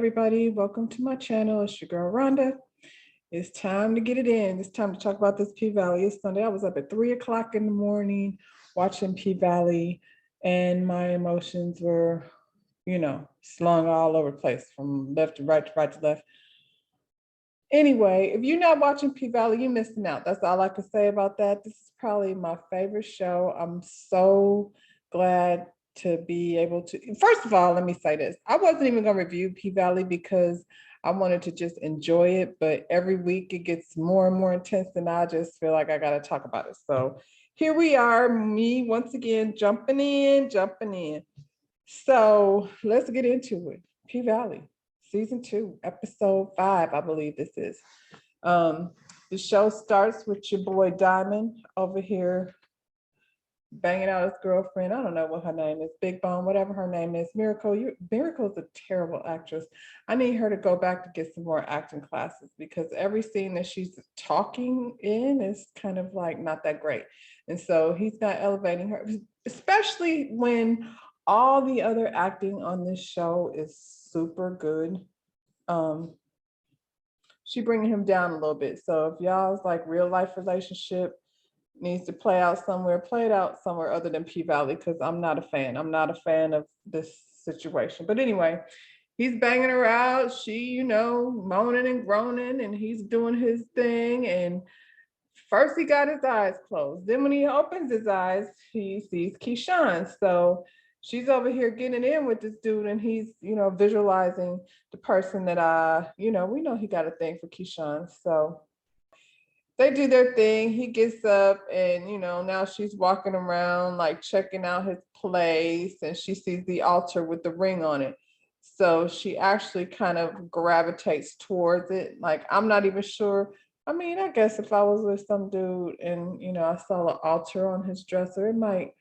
everybody. Welcome to my channel. It's your girl Rhonda. It's time to get it in. It's time to talk about this P-Valley. It's Sunday. I was up at 3 o'clock in the morning watching P-Valley, and my emotions were, slung all over the place from left to right to left. Anyway, if you're not watching P-Valley, you're missing out. That's all I can say about that. This is probably my favorite show. I'm so glad to be able to. First of all, let me say this. I wasn't even going to review P-Valley because I wanted to just enjoy it. But every week it gets more and more intense, and I just feel like I got to talk about it. So here we are, me once again, jumping in. So let's get into it. P-Valley. Season 2, episode 5, I believe this is. The show starts with your boy Diamond over here banging out his girlfriend. I don't know what her name is, Big Bone, whatever her name is. Miracle's a terrible actress. I need her to go back to get some more acting classes because every scene that she's talking in is kind of like not that great. And so he's not elevating her, especially when all the other acting on this show is super good. She bringing him down a little bit. So if y'all's like real life relationship needs to play out somewhere, play it out somewhere other than P-Valley, because I'm not a fan. I'm not a fan of this situation. But anyway, he's banging her out. She, moaning and groaning, and he's doing his thing. And first he got his eyes closed. Then when he opens his eyes, he sees Keyshawn. So she's over here getting in with this dude, and he's, visualizing the person that we know he got a thing for Keyshawn. So they do their thing. He gets up and, now she's walking around like checking out his place, and she sees the altar with the ring on it. So she actually kind of gravitates towards it. Like, I'm not even sure. I mean, I guess if I was with some dude and, I saw an altar on his dresser, it might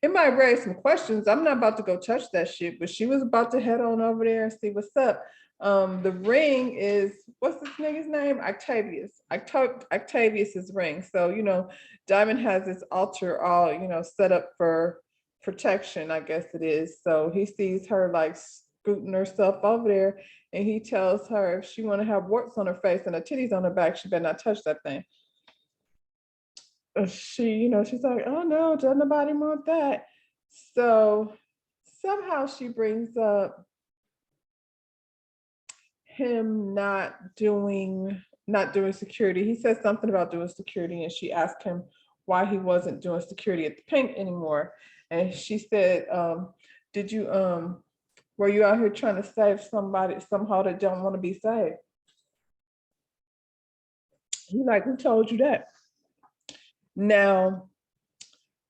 raise some questions. I'm not about to go touch that shit, but she was about to head on over there and see what's up. The ring is, what's this nigga's name? Octavius. Octavius's ring. So, Diamond has this altar all, set up for protection, I guess it is. So he sees her like scooting herself over there, and he tells her if she want to have warts on her face and her titties on her back, she better not touch that thing. She's like, oh no, doesn't nobody want that. So somehow she brings up him not doing security. He said something about doing security, and she asked him why he wasn't doing security at the Pink anymore. And she said, did you were you out here trying to save somebody somehow that don't want to be saved? He like, who told you that? Now,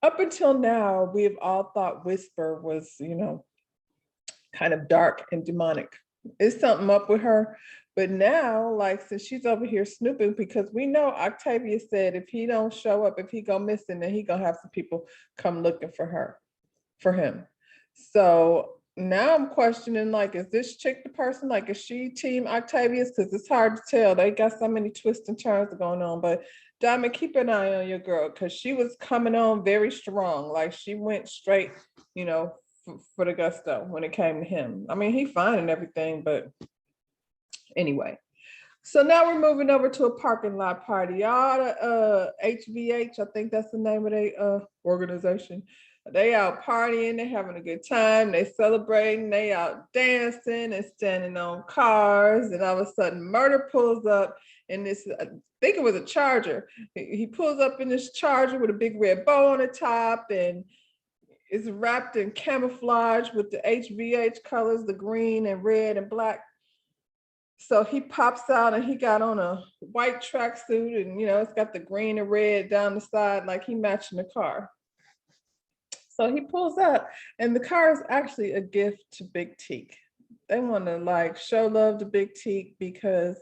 up until now, we have all thought Whisper was, kind of dark and demonic. It's something up with her. But now, like, since she's over here snooping, because we know Octavia said if he don't show up, if he go missing, then he gonna have some people come looking for him. So now I'm questioning, like, is this chick the person? Like, is she team Octavius? Because it's hard to tell. They got so many twists and turns going on. But Diamond, keep an eye on your girl, because she was coming on very strong. Like, she went straight, for the gusto when it came to him. I mean, he fine and everything, but anyway. So now we're moving over to a parking lot party. Y'all, HVH, I think that's the name of their organization. They out partying, they having a good time, they celebrating, they out dancing and standing on cars, and all of a sudden Murder pulls up in this, I think it was a Charger. He pulls up in this Charger with a big red bow on the top, and is wrapped in camouflage with the HVH colors, the green and red and black. So he pops out, and he got on a white tracksuit, and it's got the green and red down the side, like he matching the car. So he pulls up, and the car is actually a gift to Big Teak. They want to like show love to Big Teak because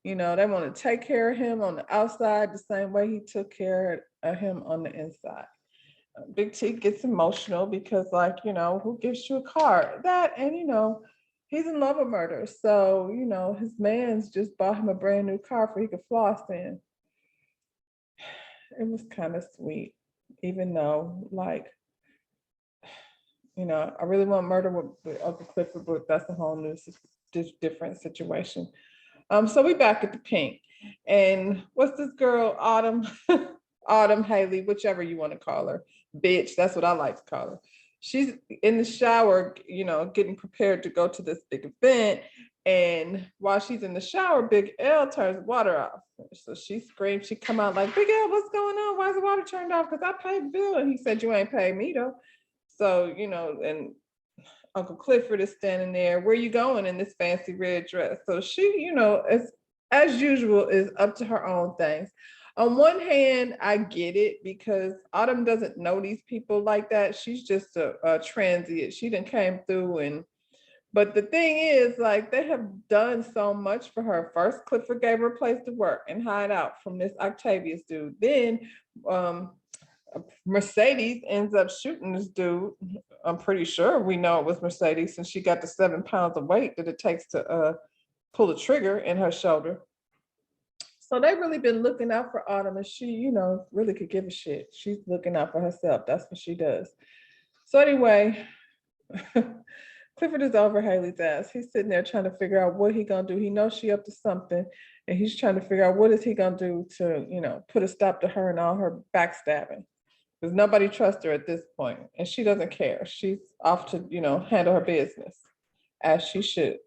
they want to take care of him on the outside the same way he took care of him on the inside. Big Teak gets emotional because, like, who gives you a car? That, and he's in love with Murder. So, his man's just bought him a brand new car for he could floss in. It was kind of sweet, even though, like, You know, I really want murder with Uncle Clifford, but that's a whole new different situation. So we back at the pink. And what's this girl, Autumn? Autumn Haley, whichever you want to call her. Bitch, that's what I like to call her. She's in the shower, you know, getting prepared to go to this big event. And while she's in the shower, Big L turns water off. So she screams, she come out like, Big L, what's going on? Why is the water turned off? Because I paid the bill. And he said, you ain't paid me though. So, you know, and Uncle Clifford is standing there. Where you going in this fancy red dress? So she, you know, as usual, is up to her own things. On one hand, I get it because Autumn doesn't know these people like that. She's just a transient. She done came through and, but the thing is, like, they have done so much for her. First, Clifford gave her a place to work and hide out from this Octavius dude. Then Mercedes ends up shooting this dude. I'm pretty sure we know it was Mercedes since she got the 7 pounds of weight that it takes to pull a trigger in her shoulder. So they've really been looking out for Autumn, and she, you know, really could give a shit. She's looking out for herself. That's what she does. So anyway, Clifford is over Haley's ass. He's sitting there trying to figure out what he gonna do. He knows she up to something, and he's trying to figure out what is he gonna do to, you know, put a stop to her and all her backstabbing. Because nobody trusts her at this point, and she doesn't care. She's off to, you know, handle her business as she should.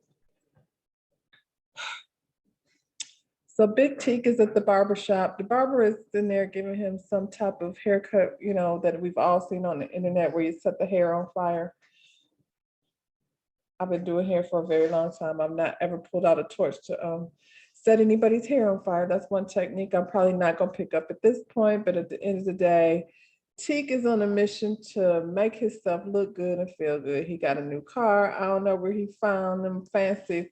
So Big Teak is at the barber shop. The barber is in there giving him some type of haircut, you know, that we've all seen on the internet where you set the hair on fire. I've been doing hair for a very long time. I've not ever pulled out a torch to set anybody's hair on fire. That's one technique I'm probably not gonna pick up at this point, but at the end of the day, Teak is on a mission to make himself look good and feel good. He got a new car. I don't know where he found them fancy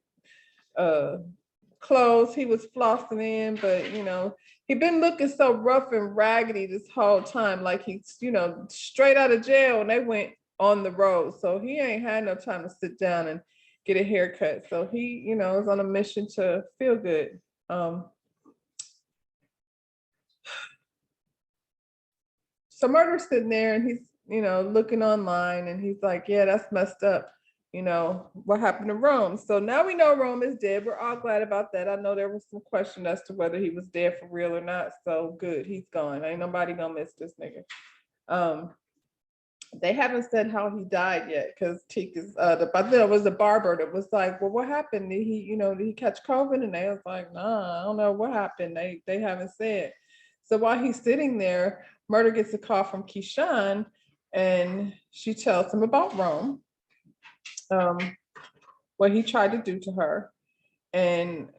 clothes he was flossing in, but you know, he been looking so rough and raggedy this whole time, like he's, you know, straight out of jail and they went on the road. So he ain't had no time to sit down and get a haircut. So he, you know, is on a mission to feel good. So Murder's sitting there and he's, you know, looking online and he's like, yeah, that's messed up. You know, what happened to Rome? So now we know Rome is dead. We're all glad about that. I know there was some question as to whether he was dead for real or not. So good, he's gone. Ain't nobody gonna miss this nigga. They haven't said how he died yet because Teak is but there was a barber that was like, well, what happened? Did he, you know, did he catch COVID? And they was like, nah, I don't know what happened. They haven't said. So while he's sitting there, Murder gets a call from Keyshawn and she tells him about Rome, what he tried to do to her. And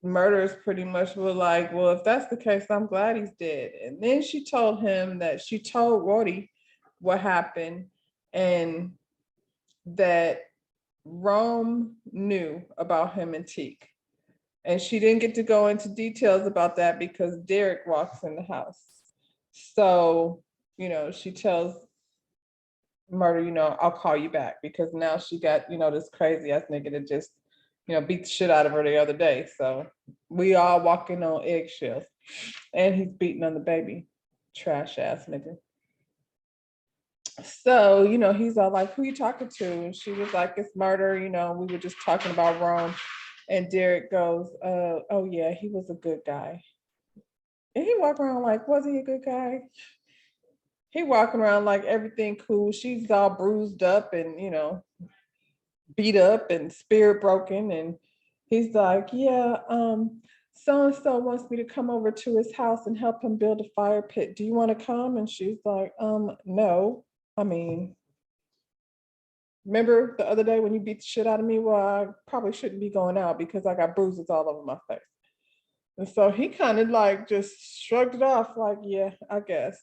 Murder's pretty much was like, well, if that's the case, I'm glad he's dead. And then she told him that she told Roddy what happened and that Rome knew about him and Teak. And she didn't get to go into details about that because Derek walks in the house. So, you know, she tells Murder, you know, I'll call you back because now she got, you know, this crazy ass nigga that just, you know, beat the shit out of her the other day. So we all walking on eggshells. And he's beating on the baby. Trash ass nigga. So, you know, he's all like, who you talking to? And she was like, it's Murder, you know, we were just talking about Rome. And Derek goes, oh yeah, he was a good guy. And he walk around like, was he a good guy? He walking around like everything cool. She's all bruised up and, you know, beat up and spirit broken. And he's like, yeah, so-and-so wants me to come over to his house and help him build a fire pit. Do you want to come? And she's like, no. I mean, remember the other day when you beat the shit out of me? Well, I probably shouldn't be going out because I got bruises all over my face. And so he kind of like just shrugged it off like, yeah, I guess.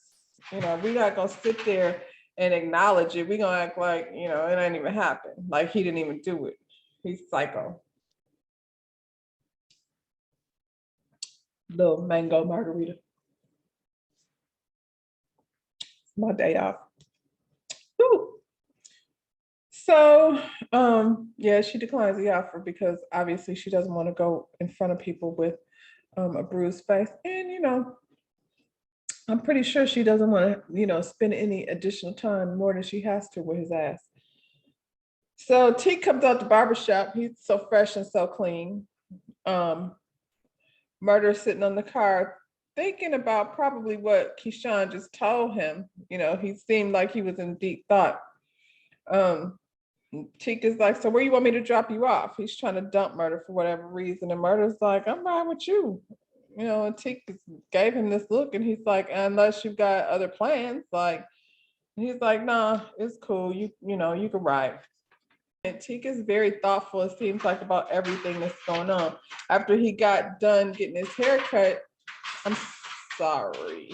You know, we're not gonna sit there and acknowledge it. We're gonna act like, you know, it ain't even happened. Like he didn't even do it. He's psycho. Little mango margarita. It's my day off. Woo. So yeah, she declines the offer because obviously she doesn't want to go in front of people with a bruised face. And you know, I'm pretty sure she doesn't want to, spend any additional time more than she has to with his ass. So T comes out the barbershop. He's so fresh and so clean. Um, Murder sitting on the car, thinking about probably what Keyshawn just told him. He seemed like he was in deep thought. Um, Teak is like, so where you want me to drop you off? He's trying to dump Murder for whatever reason. And Murder's like, I'm riding with you. And Teak gave him this look and he's like, unless you've got other plans, like, and he's like, nah, it's cool. You can ride. And Teak is very thoughtful, it seems like, about everything that's going on. After he got done getting his hair cut, I'm sorry.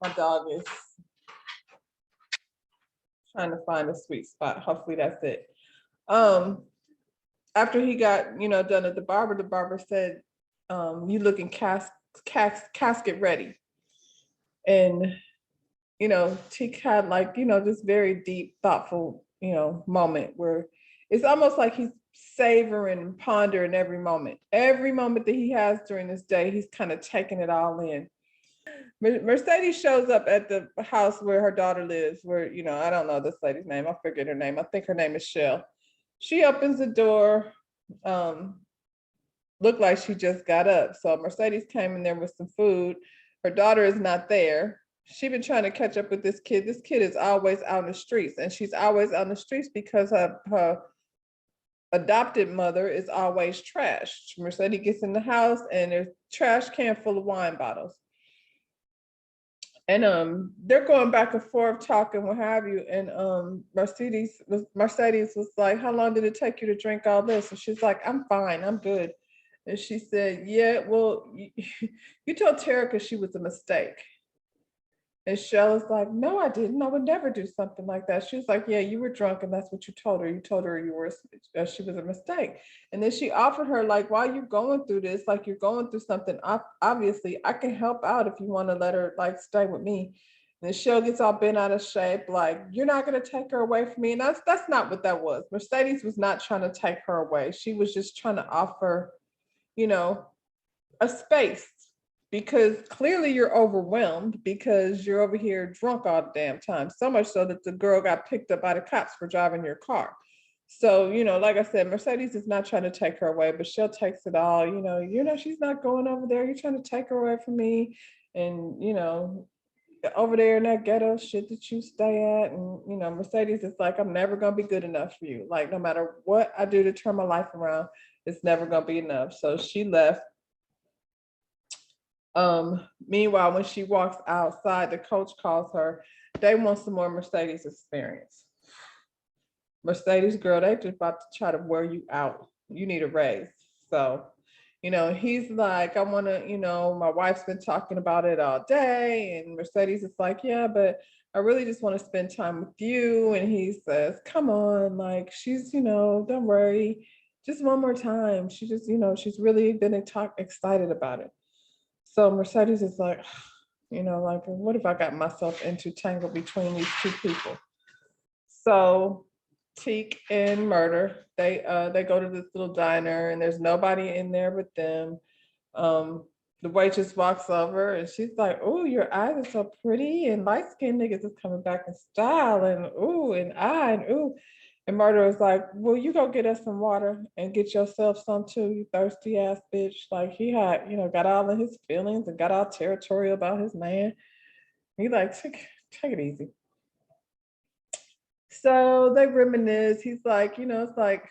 My dog is trying to find a sweet spot. Hopefully that's it. After he got, done at the barber said, you looking casket ready. And, Teak had like, this very deep, thoughtful, moment where it's almost like he's savoring and pondering every moment. Every moment that he has during this day, he's kind of taking it all in. Mercedes shows up at the house where her daughter lives, where, I don't know this lady's name. I forget her name. I think her name is Shell. She opens the door, looked like she just got up. So Mercedes came in there with some food. Her daughter is not there. She's been trying to catch up with this kid. This kid is always out in the streets, and she's always out in the streets because her adopted mother is always trashed. Mercedes gets in the house and there's trash can full of wine bottles. And they're going back and forth talking, what have you. And Mercedes was like, how long did it take you to drink all this? And she's like, I'm fine, I'm good. And she said, yeah, well, you told Terica she was a mistake. And Shell is like, no, I didn't. I would never do something like that. She was like, yeah, you were drunk and that's what you told her. You told her she was a mistake. And then she offered her, like, while you're going through this, like you're going through something, obviously I can help out if you want to let her like stay with me. And Shell gets all bent out of shape, like, you're not going to take her away from me. And that's not what that was. Mercedes was not trying to take her away. She was just trying to offer, a space, because clearly you're overwhelmed because you're over here drunk all the damn time. So much so that the girl got picked up by the cops for driving your car. So, like I said, Mercedes is not trying to take her away, but Shell takes it all. She's not going over there. You're trying to take her away from me. And, over there in that ghetto shit that you stay at. And, Mercedes is like, I'm never going to be good enough for you. Like, no matter what I do to turn my life around, it's never going to be enough. So she left. Meanwhile, when she walks outside, the coach calls her. They want some more Mercedes experience. Mercedes, girl, they just about to try to wear you out. You need a raise. So, he's like, I want to, my wife's been talking about it all day. And Mercedes is like, yeah, but I really just want to spend time with you. And he says, come on, like, she's, don't worry. Just one more time. She just, she's really been excited about it. So Mercedes is like, like, what if I got myself into tangled between these two people? So Teak and Murder, they go to this little diner and there's nobody in there but them. The waitress walks over and she's like, oh, your eyes are so pretty, and light-skinned niggas is coming back in style, and ooh, and ooh. And Murder was like, well, you go get us some water and get yourself some too, you thirsty ass bitch. Like, he had, got all in his feelings and got all territorial about his man. He like, take it easy. So they reminisce. He's like, it's like,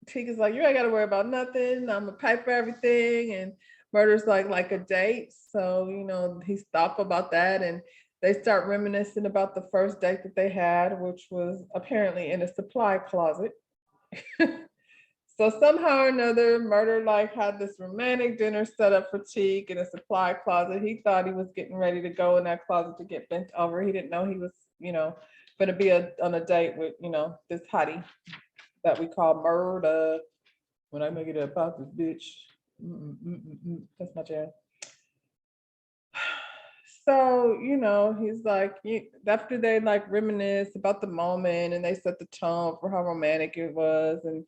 Teak is like, you ain't got to worry about nothing. I'm gonna pay for everything. And Murder's like a date. So, he's thoughtful about that. And they start reminiscing about the first date that they had, which was apparently in a supply closet. So somehow or another, Murder had this romantic dinner set up for Teak in a supply closet. He thought he was getting ready to go in that closet to get bent over. He didn't know he was, going to be on a date with, this hottie that we call Murder. When I make it about this bitch, that's my jam. So, he's like, after they reminisce about the moment and they set the tone for how romantic it was. And,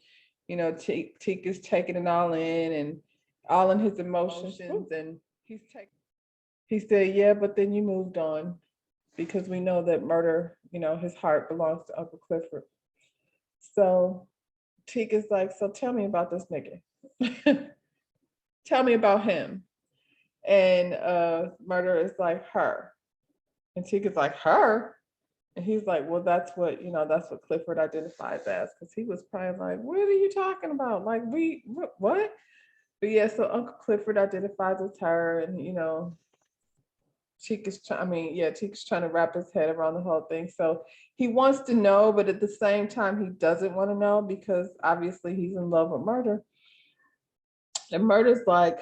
Teak is taking it all in and all in his emotions. And He said, yeah, but then you moved on because we know that murder, his heart belongs to Uncle Clifford. So Tika's like, so tell me about this nigga. Tell me about him. And Murder is like, her. And Tika's like, her? And he's like, well, that's what Clifford identifies as, because he was probably like, what are you talking about? Like, what? But yeah, so Uncle Clifford identifies as her, and Tika's trying to wrap his head around the whole thing. So he wants to know, but at the same time, he doesn't want to know because obviously he's in love with Murder. And Murder's like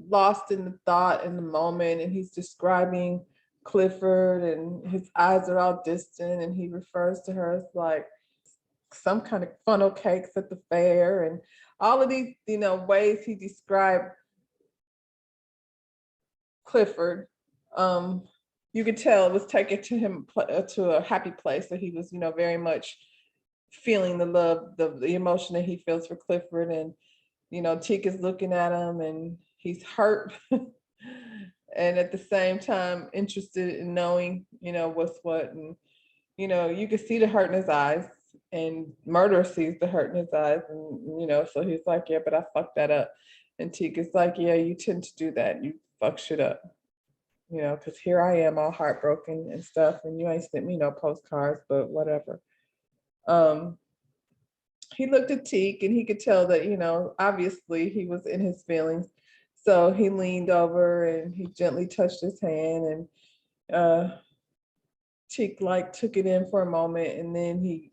lost in the thought in the moment, and he's describing Clifford, and his eyes are all distant, and he refers to her as like some kind of funnel cakes at the fair, and all of these, ways he described Clifford. You could tell it was taken to him to a happy place. So he was, very much feeling the love, the emotion that he feels for Clifford. And, Tika's looking at him and he's hurt. And at the same time, interested in knowing, what's what. And, you could see the hurt in his eyes, and Murder sees the hurt in his eyes. And, so he's like, yeah, but I fucked that up. And Tika's like, yeah, you tend to do that. You fuck shit up. Because here I am all heartbroken and stuff, and you ain't sent me no postcards, but whatever. He looked at Teak and he could tell that, obviously he was in his feelings. So he leaned over and he gently touched his hand, and Teak like took it in for a moment, and then he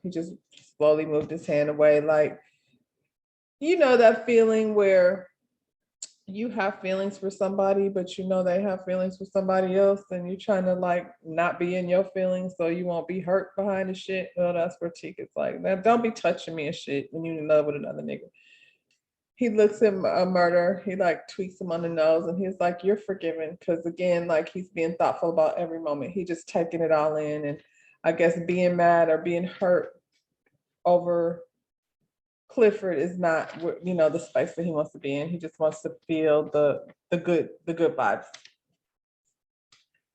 just slowly moved his hand away. Like, that feeling where you have feelings for somebody, but they have feelings for somebody else, and you're trying to like not be in your feelings so you won't be hurt behind the shit. Well, that's where Tika's like, man, don't be touching me and shit when you're in love with another nigga. He looks at Murder, he like tweaks him on the nose, and he's like, you're forgiven. Because again, like, he's being thoughtful about every moment. He just taking it all in, and I guess being mad or being hurt over Clifford is not, the space that he wants to be in. He just wants to feel the good vibes.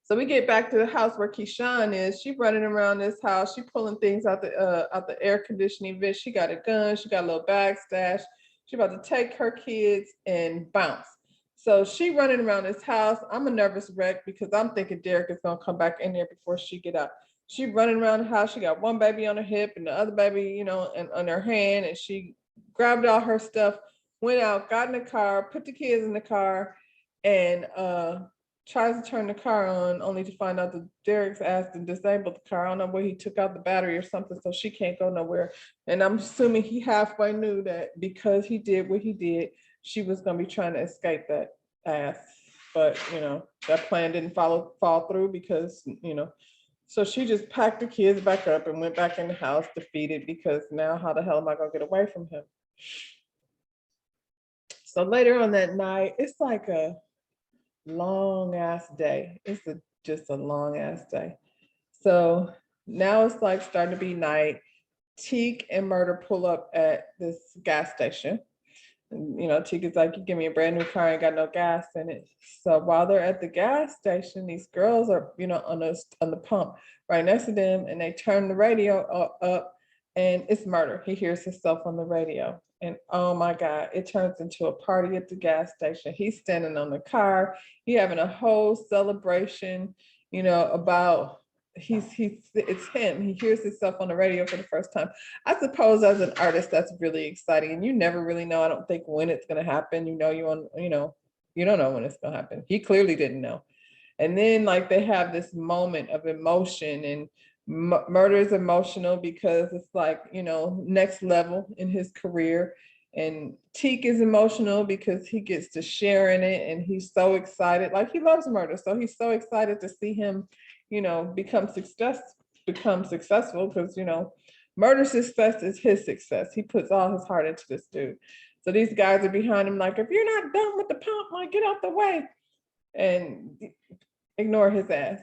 So we get back to the house where Keyshawn is. She running around this house. She pulling things out the air conditioning vent. She got a gun. She got a little bag stash. She about to take her kids and bounce. So she running around this house. I'm a nervous wreck because I'm thinking Derek is gonna come back in there before she get up. She running around the house. She got one baby on her hip and the other baby, and on her hand. And she grabbed all her stuff, went out, got in the car, put the kids in the car, and tries to turn the car on, only to find out that Derek's asked and disabled the car. I don't know where he took out the battery or something, so she can't go nowhere. And I'm assuming he halfway knew that because he did what he did, she was gonna be trying to escape that ass. But that plan didn't fall through because so she just packed the kids back up and went back in the house defeated, because now how the hell am I gonna get away from him? So later on that night, it's like a long ass day. It's just a long ass day. So now it's like starting to be night. Teak and Murder pull up at this gas station. And, Teak is like, you give me a brand new car, I ain't got no gas in it. So while they're at the gas station, these girls are, on the pump right next to them, and they turn the radio up, and it's Murder. He hears himself on the radio. And oh my God, it turns into a party at the gas station. He's standing on the car. He having a whole celebration, about it's him. He hears himself on the radio for the first time. I suppose as an artist, that's really exciting. And you never really know, I don't think, when it's gonna happen. You don't know when it's gonna happen. He clearly didn't know. And then like they have this moment of emotion, and Murder is emotional because it's like, next level in his career. And Teak is emotional because he gets to share in it, and he's so excited. Like, he loves Murder, so he's so excited to see him, become successful, because Murder's success is his success. He puts all his heart into this dude. So these guys are behind him like, if you're not done with the pump, like, get out the way. And ignore his ass.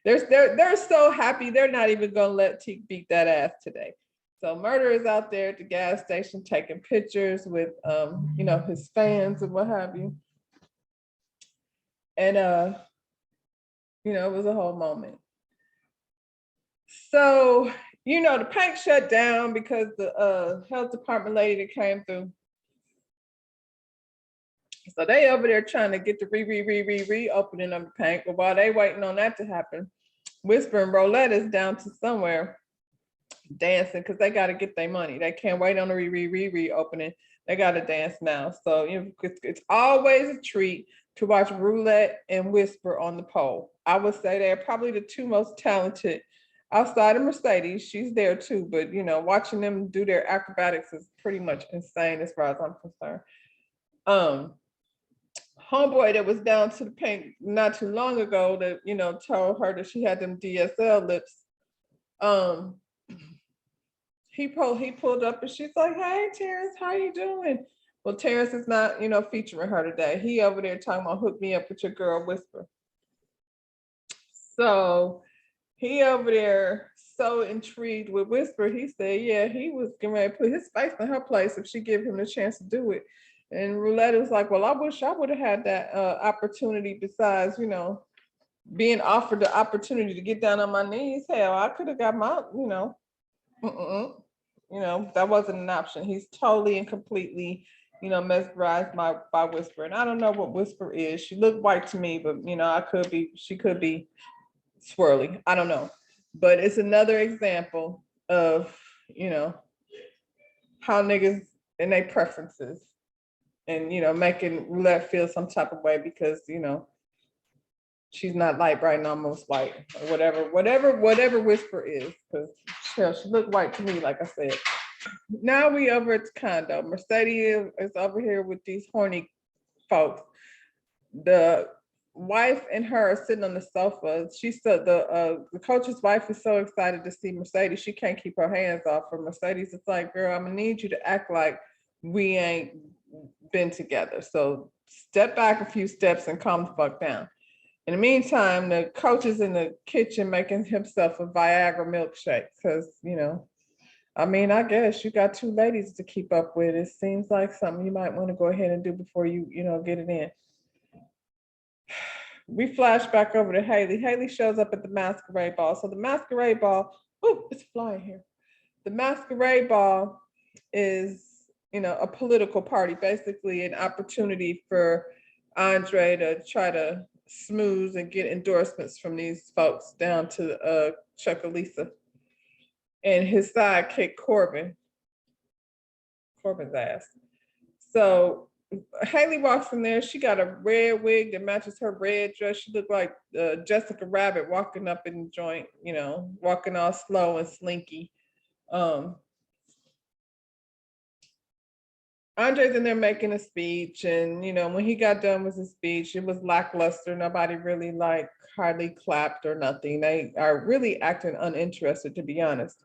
They're so happy, they're not even gonna let Teak beat that ass today. So Murder is out there at the gas station taking pictures with his fans and what have you. And it was a whole moment. So, the bank shut down because the health department lady that came through. So they over there trying to get the reopening of the bank. But while they waiting on that to happen, Whisper and Roulette is down to somewhere dancing because they got to get their money. They can't wait on the reopening. They got to dance now. So it's always a treat to watch Roulette and Whisper on the pole. I would say they're probably the two most talented outside of Mercedes. She's there too, but watching them do their acrobatics is pretty much insane as far as I'm concerned. Homeboy that was down to the paint not too long ago that told her that she had them DSL lips. He pulled up and she's like, "Hey Terrence, how you doing?" Well, Terrence is not featuring her today. He over there talking about hook me up with your girl Whisper. So he over there so intrigued with Whisper. He said, yeah, he was getting ready to put his face in her place if she give him the chance to do it. And Roulette was like, well, I wish I would have had that opportunity besides, being offered the opportunity to get down on my knees. Hell, I could have got my, that wasn't an option. He's totally and completely, mesmerized by Whisper. And I don't know what Whisper is. She looked white to me, but she could be swirly. I don't know. But it's another example of, how niggas and their preferences and, making Roulette feel some type of way because, she's not light, bright, and almost white, or whatever Whisper is, because she looked white to me, like I said. Now we over at the condo. Mercedes is over here with these horny folks. The wife and her are sitting on the sofa. She said the coach's wife is so excited to see Mercedes, she can't keep her hands off her. Mercedes is like, girl, I'm gonna need you to act like we ain't been together. So step back a few steps and calm the fuck down. In the meantime, the coach is in the kitchen making himself a Viagra milkshake because, I guess you got two ladies to keep up with. It seems like something you might want to go ahead and do before you, get it in. We flash back over to Haley. Haley shows up at the masquerade ball. So the masquerade ball, it's flying here. The masquerade ball is, a political party, basically an opportunity for Andre to try to smooth and get endorsements from these folks down to Chuckalisa and his sidekick Corbin's ass. So Haley walks in there. She got a red wig that matches her red dress. She looked like Jessica Rabbit walking up in the joint, walking all slow and slinky. Andre's in there making a speech, and when he got done with his speech, it was lackluster. Nobody really hardly clapped or nothing. They are really acting uninterested, to be honest.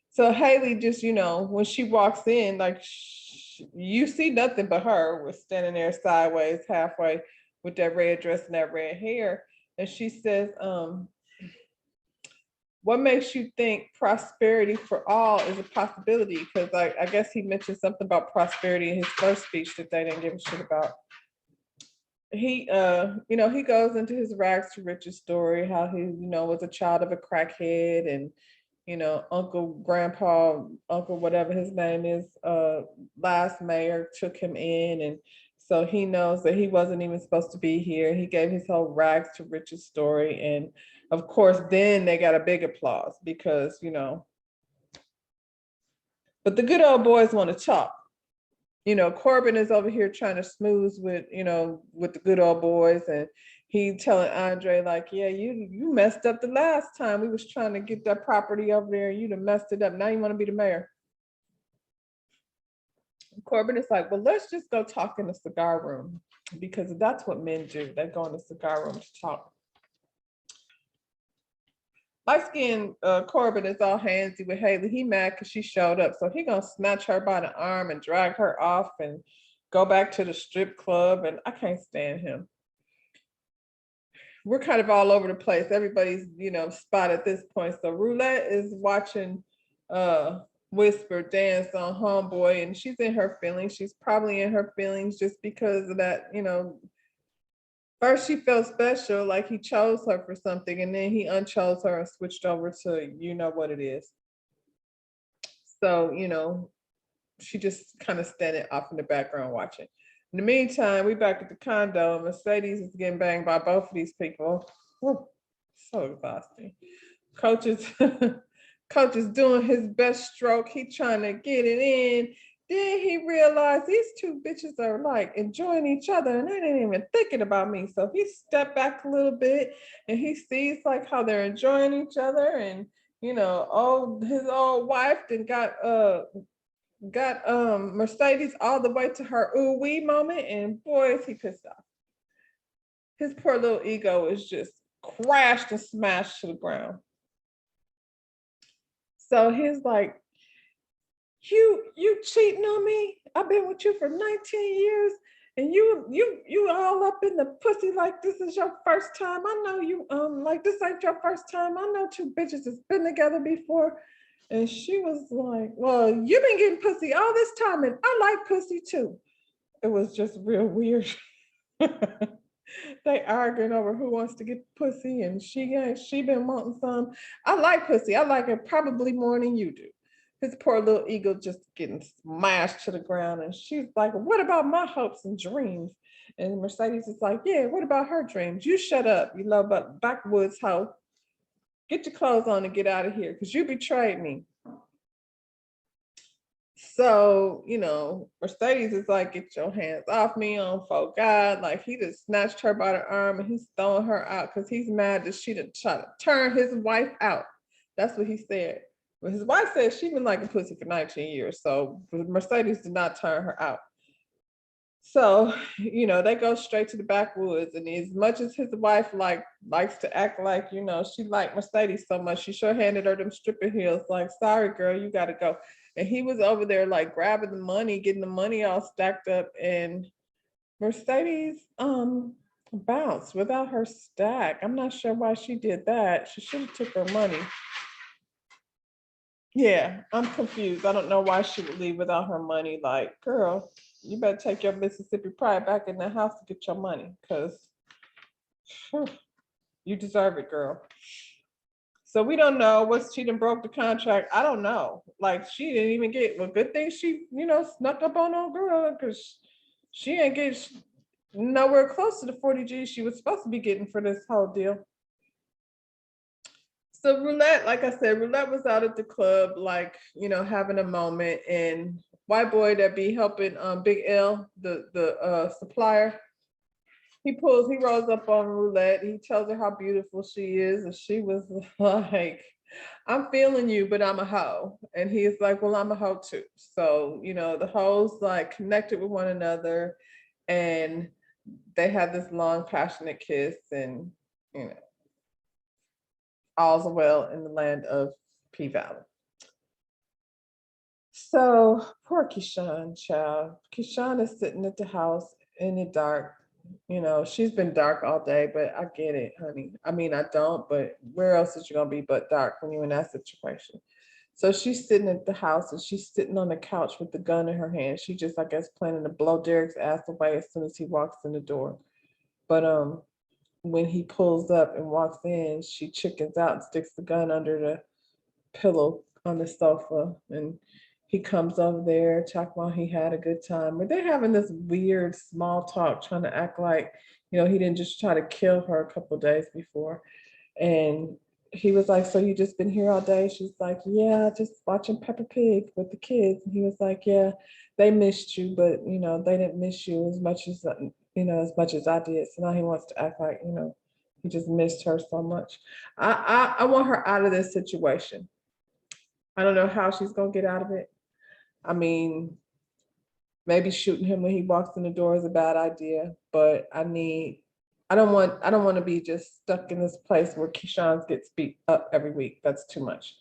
So Haley just, when she walks in, you see nothing but her. We're standing there sideways, halfway, with that red dress and that red hair, and she says, what makes you think prosperity for all is a possibility? Because I guess he mentioned something about prosperity in his first speech that they didn't give a shit about. He he goes into his rags to riches story, how he was a child of a crackhead, and uncle whatever his name is, last mayor took him in, and so he knows that he wasn't even supposed to be here. He gave his whole rags to riches story, and of course, then they got a big applause because, but the good old boys want to talk. Corbin is over here trying to smooth with, with the good old boys. And he telling Andre like, yeah, you messed up the last time we was trying to get that property over there. You done messed it up. Now you want to be the mayor. Corbin is like, well, let's just go talk in the cigar room because that's what men do. They go in the cigar room to talk. Light-skinned Corbin is all handsy with Haley. He mad because she showed up. So he gonna snatch her by the arm and drag her off and go back to the strip club. And I can't stand him. We're kind of all over the place. Everybody's, spot at this point. So Roulette is watching Whisper dance on Homeboy, and she's in her feelings. She's probably in her feelings just because of that, First, she felt special, like he chose her for something, and then he unchose her and switched over to you know what it is. So, she just kind of standing off in the background watching. In the meantime, we back at the condo. Mercedes is getting banged by both of these people. Whew, so exhausting. Coach is coach is doing his best stroke. He trying to get it in. Then he realized these two bitches are like enjoying each other and they ain't even thinking about me. So he stepped back a little bit and he sees like how they're enjoying each other and his old wife then got Mercedes all the way to her ooh wee moment, and boy is he pissed off. His poor little ego is just crashed and smashed to the ground. So he's like, you cheating on me? I've been with you for 19 years and you all up in the pussy like this is your first time. I know you like this ain't your first time. I know two bitches that's been together before. And she was like, well, you've been getting pussy all this time and I like pussy too. It was just real weird. They arguing over who wants to get pussy and she been wanting some. I like pussy. I like it probably more than you do. His poor little ego just getting smashed to the ground. And she's like, what about my hopes and dreams? And Mercedes is like, yeah, what about her dreams? You shut up, you love backwoods hoe. Get your clothes on and get out of here because you betrayed me. So, Mercedes is like, get your hands off me on for God. Like he just snatched her by the arm and he's throwing her out because he's mad that she didn't try to turn his wife out. That's what he said. But his wife said she been liking pussy for 19 years. So Mercedes did not turn her out. So, they go straight to the backwoods. And as much as his wife likes to act like, she liked Mercedes so much, she sure handed her them stripper heels, like, sorry, girl, you gotta go. And he was over there like grabbing the money, getting the money all stacked up, and Mercedes bounced without her stack. I'm not sure why she did that. She should have took her money. Yeah, I'm confused. I don't know why she would leave without her money. Like, girl, you better take your Mississippi pride back in the house to get your money because you deserve it, girl. So we don't know what's she done broke the contract. I don't know. Like she didn't even get, well, good thing she, snuck up on old girl because she ain't get nowhere close to the 40 G she was supposed to be getting for this whole deal. So Roulette, like I said, Roulette was out at the club, like, having a moment, and white boy that be helping Big L, the supplier, he rolls up on Roulette. He tells her how beautiful she is, and she was like, I'm feeling you, but I'm a hoe. And he's like, well, I'm a hoe too. So, the hoes like connected with one another and they had this long, passionate kiss, and all's well in the land of P Valley. So poor Keyshawn, child. Keyshawn is sitting at the house in the dark. She's been dark all day, but I get it, honey. I mean, I don't, but where else is you gonna be but dark when you're in that situation? So she's sitting at the house and she's sitting on the couch with the gun in her hand. She just, I guess, planning to blow Derek's ass away as soon as he walks in the door. But when he pulls up and walks in, she chickens out and sticks the gun under the pillow on the sofa. And he comes over there talking about he had a good time. But they're having this weird small talk, trying to act like, he didn't just try to kill her a couple days before. And he was like, so you just been here all day? She's like, yeah, just watching Peppa Pig with the kids. And he was like, yeah, they missed you, but they didn't miss you as much as as much as I did. So now he wants to act like, he just missed her so much. I want her out of this situation. I don't know how she's gonna get out of it. I mean, maybe shooting him when he walks in the door is a bad idea, but I don't want to be just stuck in this place where Keyshawn gets beat up every week. That's too much.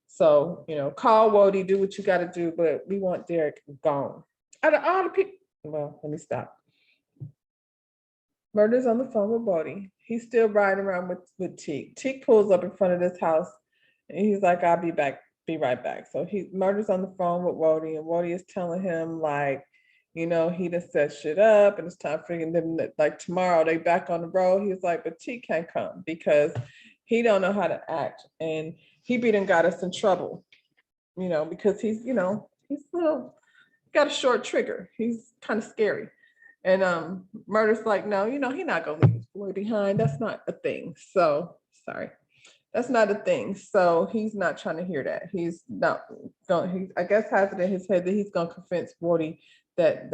So, call Wody, do what you got to do, but we want Derek gone. Out of all the people, well, let me stop. Murder's on the phone with Wody. He's still riding around with Teak. Teak pulls up in front of this house and he's like, I'll be right back. So Murder's on the phone with Wody, and Wody is telling him like, You know, he done set shit up and it's time for them, like tomorrow they back on the road. He was like, but T can't come because he don't know how to act. And he be done got us in trouble, you know, because he's, you know, he's little, got a short trigger. He's kind of scary. And Murder's like, no, you know, he's not gonna leave his boy behind. That's not a thing. So sorry. That's not a thing. So he's not trying to hear that. He's not going, he I guess has it in his head that he's gonna convince Woody that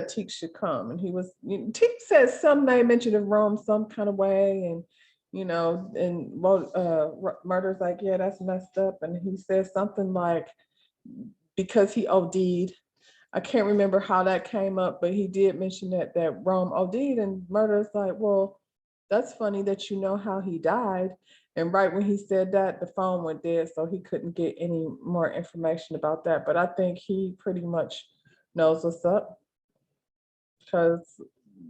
Teak should come. And he was, Teak says some may mention of Rome some kind of way, and you know, and Murder's like, yeah, that's messed up. And he says something like, because he OD'd. I can't remember how that came up, but he did mention that Rome OD'd, and Murder's like, well, that's funny that you know how he died. And right when he said that, the phone went dead, so he couldn't get any more information about that. But I think he pretty much knows what's up because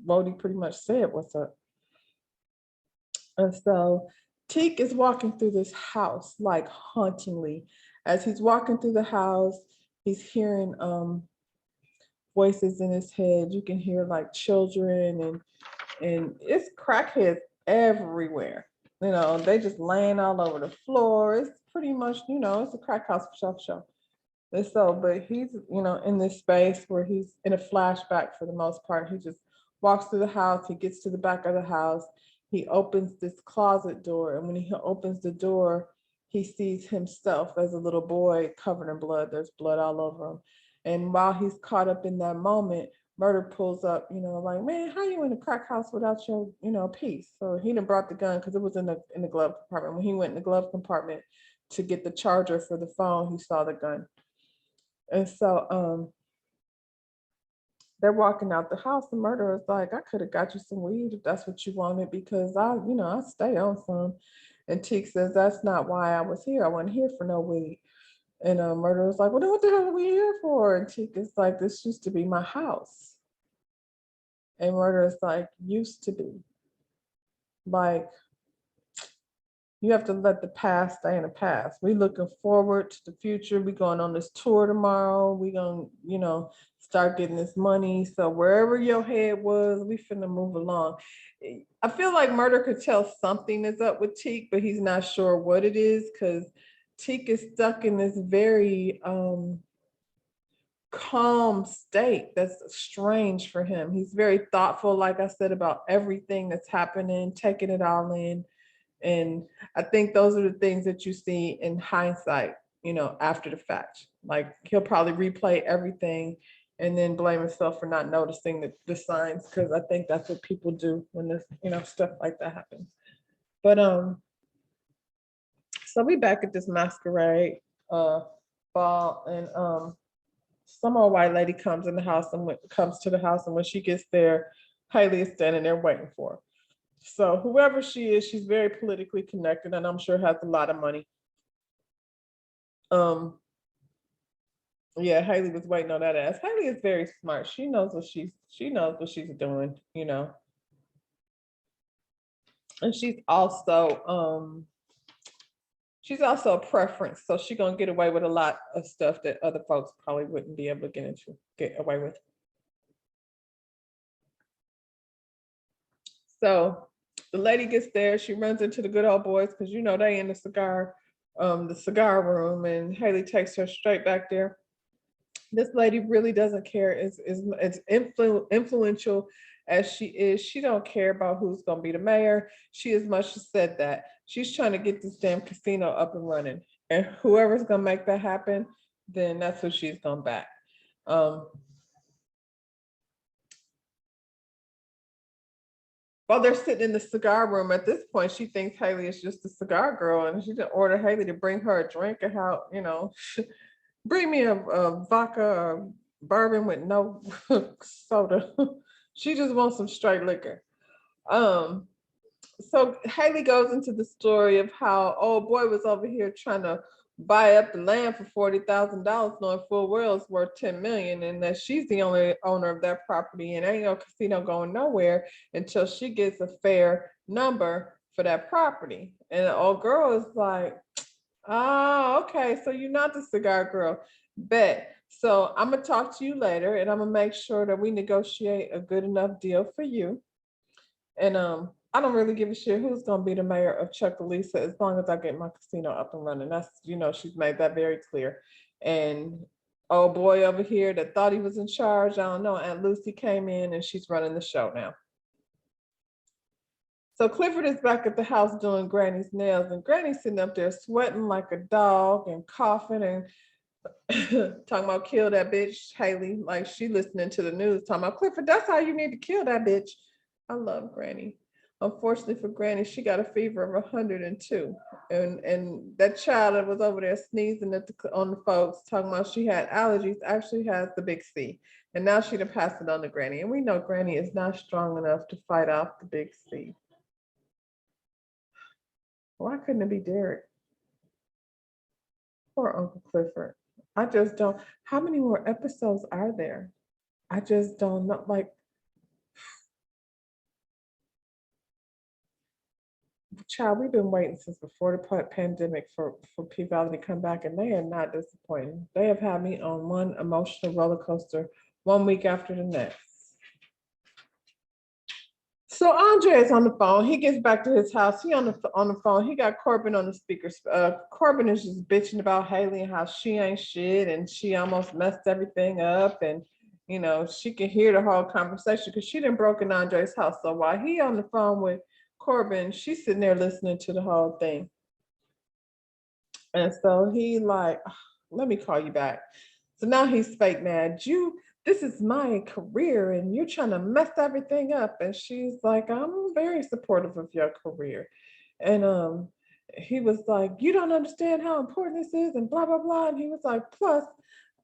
Wody pretty much said what's up. And so Teak is walking through this house like hauntingly. As he's walking through the house, he's hearing voices in his head. You can hear like children and it's crackheads everywhere. You know, they just laying all over the floor. It's pretty much, you know, it's a crack house for sure. And so, but he's, you know, in this space where he's in a flashback for the most part. He just walks through the house, he gets to the back of the house, he opens this closet door, and when he opens the door, he sees himself as a little boy covered in blood. There's blood all over him. And while he's caught up in that moment, Murder pulls up, you know, like, man, how you in the crack house without your, you know, piece? So he done brought the gun because it was in the glove compartment. When he went in the glove compartment to get the charger for the phone, he saw the gun. And so they're walking out the house. The murderer is like, I could have got you some weed if that's what you wanted, because I stay on some. And Teak says, that's not why I was here. I wasn't here for no weed. And Murder was like, well, then what the hell are we here for? And Teak is like, this used to be my house. And Murder is like, used to be. Like, you have to let the past stay in the past. We looking forward to the future. We going on this tour tomorrow. We gonna, you know, start getting this money. So wherever your head was, we finna move along. I feel like Murder could tell something is up with Teak, but he's not sure what it is because Teak is stuck in this very calm state that's strange for him. He's very thoughtful, like I said, about everything that's happening, taking it all in. And I think those are the things that you see in hindsight, you know, after the fact. Like he'll probably replay everything and then blame himself for not noticing the signs, because I think that's what people do when this, you know, stuff like that happens. But so we back at this masquerade ball, and some old white lady comes in the house and comes to the house, and when she gets there, Haley is standing there waiting for her. So whoever she is, she's very politically connected, and I'm sure has a lot of money. Yeah, Haley was waiting on that ass. Haley is very smart. She knows what she's doing, you know. And she's also a preference, so she's gonna get away with a lot of stuff that other folks probably wouldn't be able to get away with. So the lady gets there, she runs into the good old boys because you know they in the cigar room, and Haley takes her straight back there. This lady really doesn't care. It's influential as she is. She don't care about who's gonna be the mayor. She as much as said that. She's trying to get this damn casino up and running. And whoever's gonna make that happen, then that's who she's gonna back. While they're sitting in the cigar room, at this point, she thinks Haley is just a cigar girl, and she just ordered Haley to bring her a drink, and how, you know, bring me a vodka or bourbon with no soda. She just wants some straight liquor. So Haley goes into the story of how old boy was over here trying to buy up the land for $40,000, knowing full well it's worth 10 million, and that she's the only owner of that property, and ain't no casino going nowhere until she gets a fair number for that property. And the old girl is like, oh, okay, so you're not the cigar girl. Bet. So I'm gonna talk to you later, and I'm gonna make sure that we negotiate a good enough deal for you. And I don't really give a shit who's gonna be the mayor of Chucalissa as long as I get my casino up and running. That's, she's made that very clear. And old boy over here that thought he was in charge, I don't know. Aunt Lucy came in and she's running the show now. So Clifford is back at the house doing Granny's nails, and Granny's sitting up there sweating like a dog and coughing and talking about kill that bitch, Haley, like she listening to the news, talking about Clifford, that's how you need to kill that bitch. I love Granny. Unfortunately for Granny, she got a fever of 102. And that child that was over there sneezing on the folks, talking about she had allergies, actually has the big C. And now she done passed it on to Granny. And we know Granny is not strong enough to fight off the big C. Why couldn't it be Derek? Poor Uncle Clifford. I just don't. How many more episodes are there? I just don't know. Like, child, we've been waiting since before the pandemic for P-Valley to come back, and they are not disappointing. They have had me on one emotional roller coaster 1 week after the next. So Andre is on the phone. He gets back to his house. He on the phone. He got Corbin on the speaker. Corbin is just bitching about Haley and how she ain't shit and she almost messed everything up. And she can hear the whole conversation because she done broken Andre's house. So while he on the phone with Corbin, she's sitting there listening to the whole thing. And so he like, let me call you back. So now he's fake mad. This is my career and you're trying to mess everything up. And she's like, I'm very supportive of your career. And he was like, you don't understand how important this is and blah, blah, blah. And he was like, plus,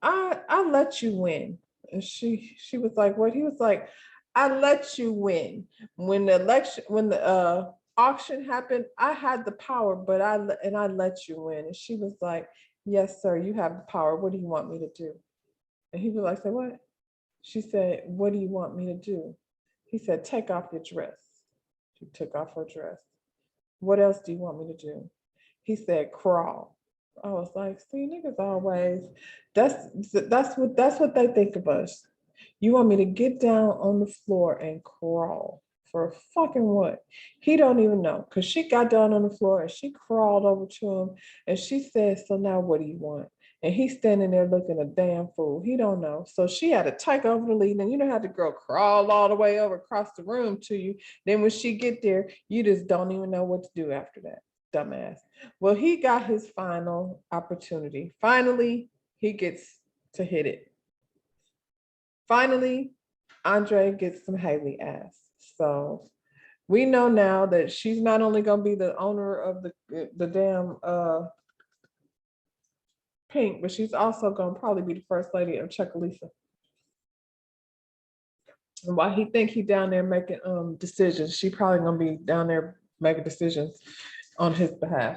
I let you win. And she was like, what? He was like, I let you win. When the auction happened, I had the power, but I let you win. And she was like, yes, sir, you have the power. What do you want me to do? And he was like, say what? She said, what do you want me to do? He said, take off your dress. She took off her dress. What else do you want me to do? He said, crawl. I was like, see, niggas always, that's what they think of us. You want me to get down on the floor and crawl for fucking what? He don't even know, because she got down on the floor and she crawled over to him and she said, so now what do you want? And he's standing there looking a damn fool. He don't know. So she had to take over the lead. And you know how the girl crawl all the way over across the room to you. Then when she get there, you just don't even know what to do after that. Dumbass. Well, he got his final opportunity. Finally, he gets to hit it. Finally, Andre gets some Haley ass. So we know now that she's not only gonna be the owner of the damn Pink, but she's also gonna probably be the first lady of Chucalissa. And while he think he down there making decisions, she probably gonna be down there making decisions on his behalf.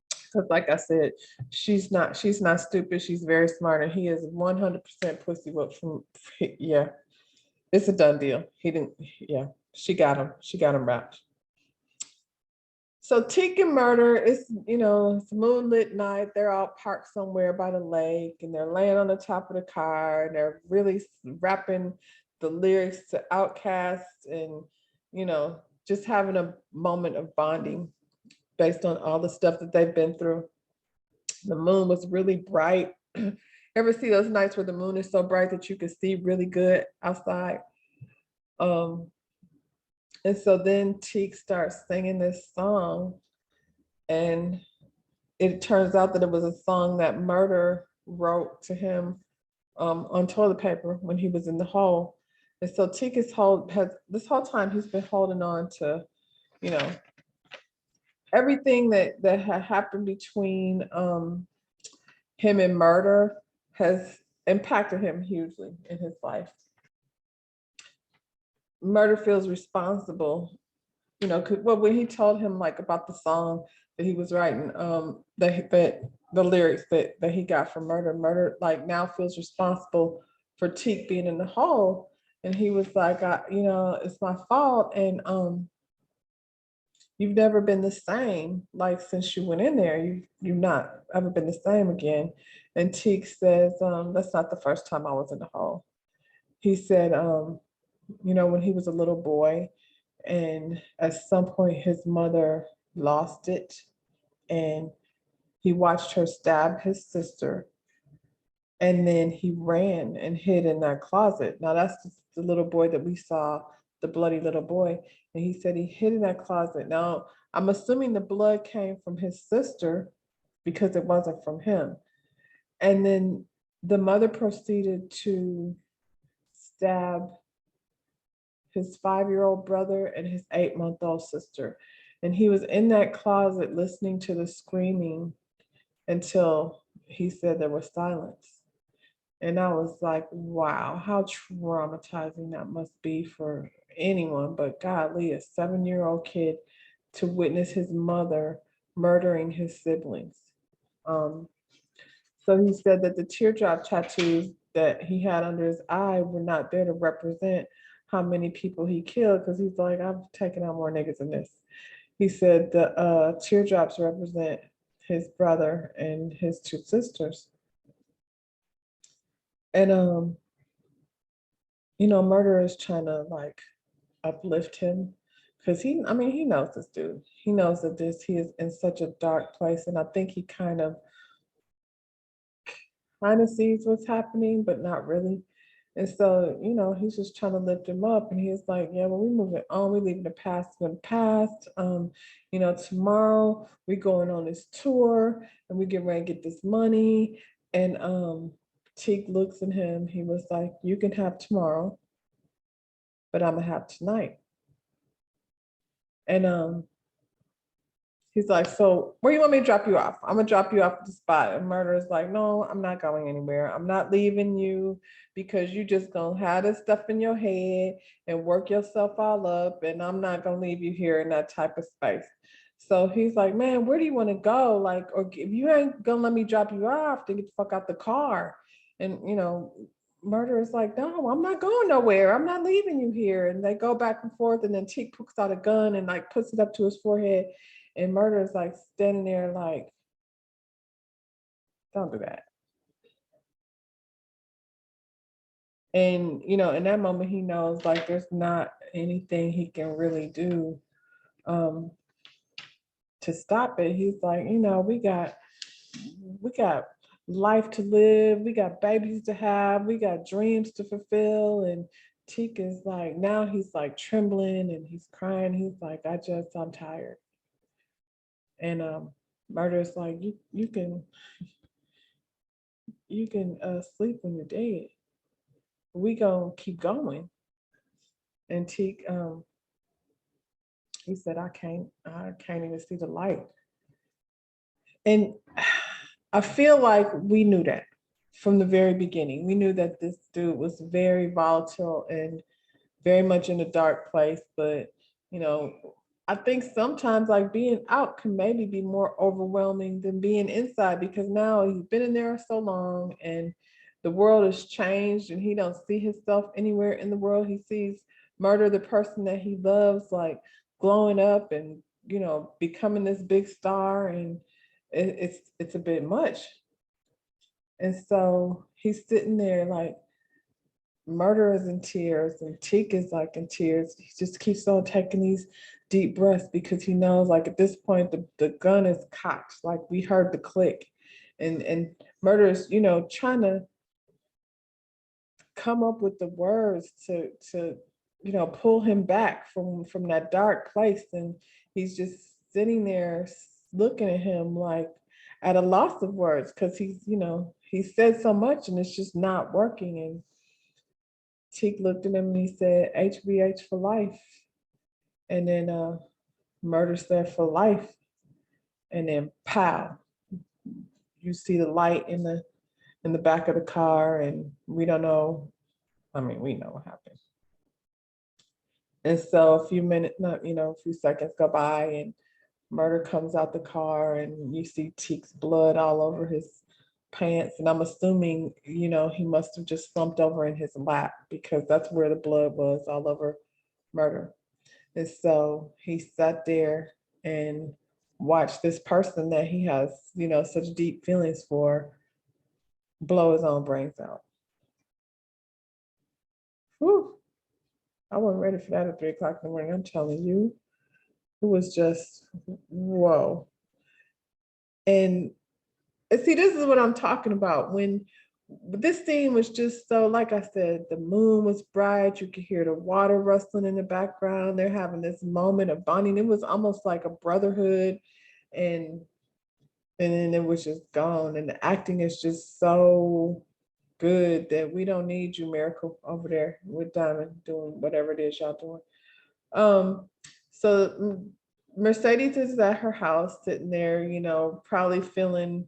Because like I said, she's not stupid, she's very smart, and he is 100% pussy whipped from, yeah, it's a done deal. He didn't, yeah, she got him wrapped. So Teak and Murder, it's a moonlit night. They're all parked somewhere by the lake and they're laying on the top of the car and they're really rapping the lyrics to Outkast and just having a moment of bonding based on all the stuff that they've been through. The moon was really bright. Ever see those nights where the moon is so bright that you can see really good outside? And so then Teak starts singing this song, and it turns out that it was a song that Murder wrote to him on toilet paper when he was in the hole. And so Teak this whole time he's been holding on to, everything that had happened between him and Murder has impacted him hugely in his life. Murder feels responsible, when he told him like about the song that he was writing, that the lyrics that he got from Murder like now feels responsible for Teak being in the hole. And he was like, it's my fault. And you've never been the same. Like since you went in there, you've not ever been the same again. And Teague says, that's not the first time I was in the hole. He said, when he was a little boy, and at some point his mother lost it, and he watched her stab his sister, and then he ran and hid in that closet. Now that's the little boy that we saw, the bloody little boy. And he said he hid in that closet. Now I'm assuming the blood came from his sister because it wasn't from him. And then the mother proceeded to stab his 5-year-old brother and his 8-month-old sister. And he was in that closet listening to the screaming until he said there was silence. And I was like, wow, how traumatizing that must be for anyone. But golly, a 7-year-old kid to witness his mother murdering his siblings. Um, so he said that the teardrop tattoos that he had under his eye were not there to represent how many people he killed, because he's like, I've taken out more niggas than this. He said the teardrops represent his brother and his 2 sisters. And Murder is trying to like uplift him because he knows this dude. He knows that he is in such a dark place, and I think he kind of sees what's happening, but not really. And so, he's just trying to lift him up. And he's like, yeah, well, we moving on. We leaving the past in the past. Tomorrow we going on this tour and we get ready to get this money. And Teague looks at him. He was like, you can have tomorrow, but I'm gonna have tonight. And he's like, so where you want me to drop you off? I'm gonna drop you off at the spot. And Murder is like, no, I'm not going anywhere. I'm not leaving you because you just gonna have this stuff in your head and work yourself all up. And I'm not gonna leave you here in that type of space. So he's like, man, where do you want to go? Like, or if you ain't gonna let me drop you off, then get the fuck out the car. And Murder is like, no, I'm not going nowhere. I'm not leaving you here. And they go back and forth, and then Teague pulls out a gun and like puts it up to his forehead. And Murder is like standing there like, don't do that. And in that moment he knows like there's not anything he can really do um to stop it. He's like, we got life to live, we got babies to have, we got dreams to fulfill. And Teague is like, now he's like trembling and he's crying. He's like, I'm tired. And Murder is like, you can sleep when you're dead. We gonna keep going. And Teague, he said, I can't even see the light. And I feel like we knew that from the very beginning. We knew that this dude was very volatile and very much in a dark place. But, you know, I think sometimes like being out can maybe be more overwhelming than being inside, because now he's been in there so long and the world has changed and he don't see himself anywhere in the world. He sees Murder, the person that he loves, like glowing up and, becoming this big star. And it's a bit much. And so he's sitting there like, Murder is in tears and Teague is like in tears. He just keeps on taking these deep breaths because he knows like at this point the gun is cocked. Like we heard the click. And Murder is, trying to come up with the words to pull him back from that dark place. And he's just sitting there looking at him like at a loss of words, because he said so much and it's just not working. And Teague looked at him and he said, HBH for life. And then Murder said, for life. And then pow, you see the light in the back of the car, and we don't know. I mean, we know what happened. And so a few minutes, not, a few seconds go by and Murder comes out the car and you see Teague's blood all over his pants. And I'm assuming, he must have just slumped over in his lap because that's where the blood was all over Murder. And so he sat there and watch this person that he has, you know, such deep feelings for blow his own brains out. Whew. I wasn't ready for that at 3 o'clock in the morning. I'm telling you, it was just whoa. And see, this is what I'm talking about. When this scene was just so, like I said, the moon was bright. You could hear the water rustling in the background. They're having this moment of bonding. It was almost like a brotherhood, and then it was just gone. And the acting is just so good that we don't need you, Miracle, over there with Diamond doing whatever it is y'all doing. So Mercedes is at her house sitting there, you know, probably feeling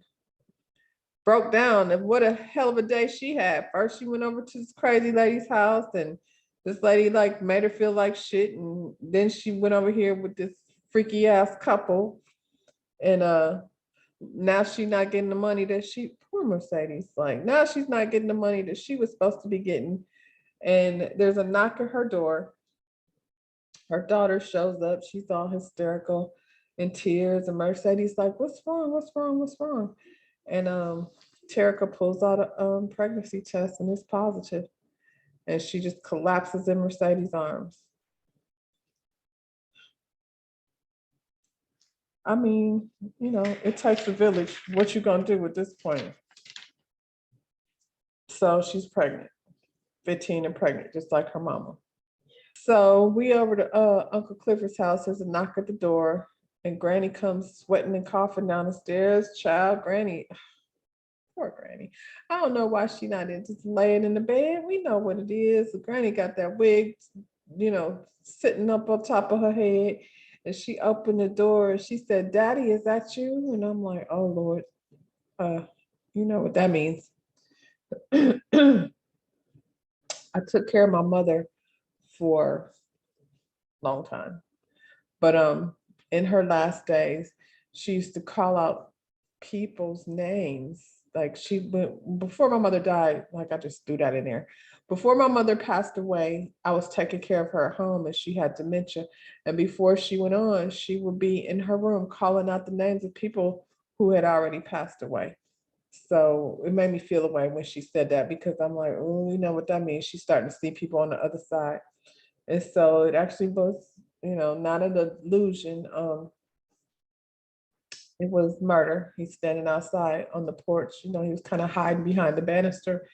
broke down. And what a hell of a day she had. First, she went over to this crazy lady's house, and this lady like made her feel like shit. And then she went over here with this freaky ass couple. And now she's not getting the money that poor Mercedes, like now she's not getting the money that she was supposed to be getting. And there's a knock at her door. Her daughter shows up. She's all hysterical, in tears, and Mercedes like, "What's wrong? What's wrong? What's wrong?" And Terica pulls out a pregnancy test, and it's positive. And she just collapses in Mercedes' arms. I mean, you know, it takes a village. What you gonna do at this point? So she's pregnant, 15 and pregnant, just like her mama. So we over to Uncle Clifford's house. There's a knock at the door, and Granny comes sweating and coughing down the stairs. Child, Granny, poor Granny. I don't know why she not in, just laying in the bed. We know what it is. Granny got that wig, you know, sitting up on top of her head. And she opened the door and she said, "Daddy, is that you?" And I'm like, "Oh Lord, you know what that means." I took care of my mother for a long time. But in her last days, she used to call out people's names. Like she went before my mother died, like I just threw that in there. Before my mother passed away, I was taking care of her at home and she had dementia. And before she went on, she would be in her room calling out the names of people who had already passed away. So it made me feel away when she said that because I'm like, oh, you know what that means. She's starting to see people on the other side. And so it actually was, you know, not an illusion. It was murder. He's standing outside on the porch. You know, he was kind of hiding behind the banister.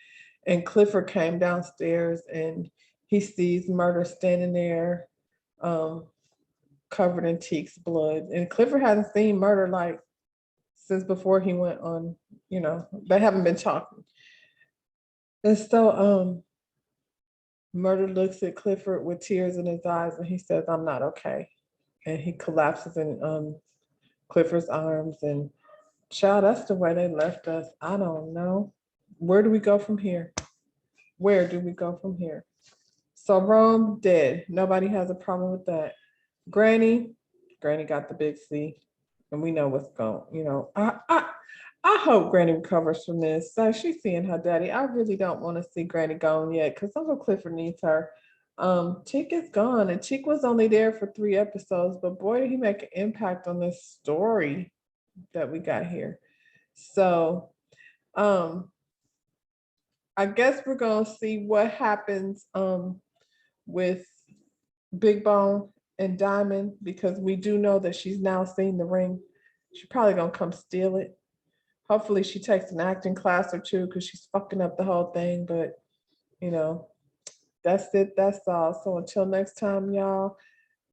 And Clifford came downstairs and he sees Murder standing there, um, covered in Teek's blood. And Clifford hasn't seen Murder like since before he went on, you know, they haven't been talking. And so Murder looks at Clifford with tears in his eyes and he says, "I'm not okay." And he collapses in Clifford's arms. And child, that's the way they left us. I don't know. Where do we go from here? Where do we go from here? So Rome dead. Nobody has a problem with that. Granny got the big C, and we know what's going. You know, I hope Granny recovers from this. So she's seeing her daddy. I really don't want to see Granny gone yet because Uncle Clifford needs her. Chick is gone, and Chick was only there for 3 episodes, but boy, did he make an impact on this story that we got here. So, I guess we're gonna see what happens with Big Bone and Diamond because we do know that she's now seen the ring. She's probably gonna come steal it. Hopefully, she takes an acting class or two because she's fucking up the whole thing. But you know, that's it. That's all. So until next time, y'all,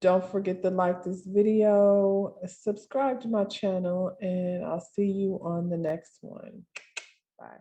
don't forget to like this video, subscribe to my channel, and I'll see you on the next one. Bye.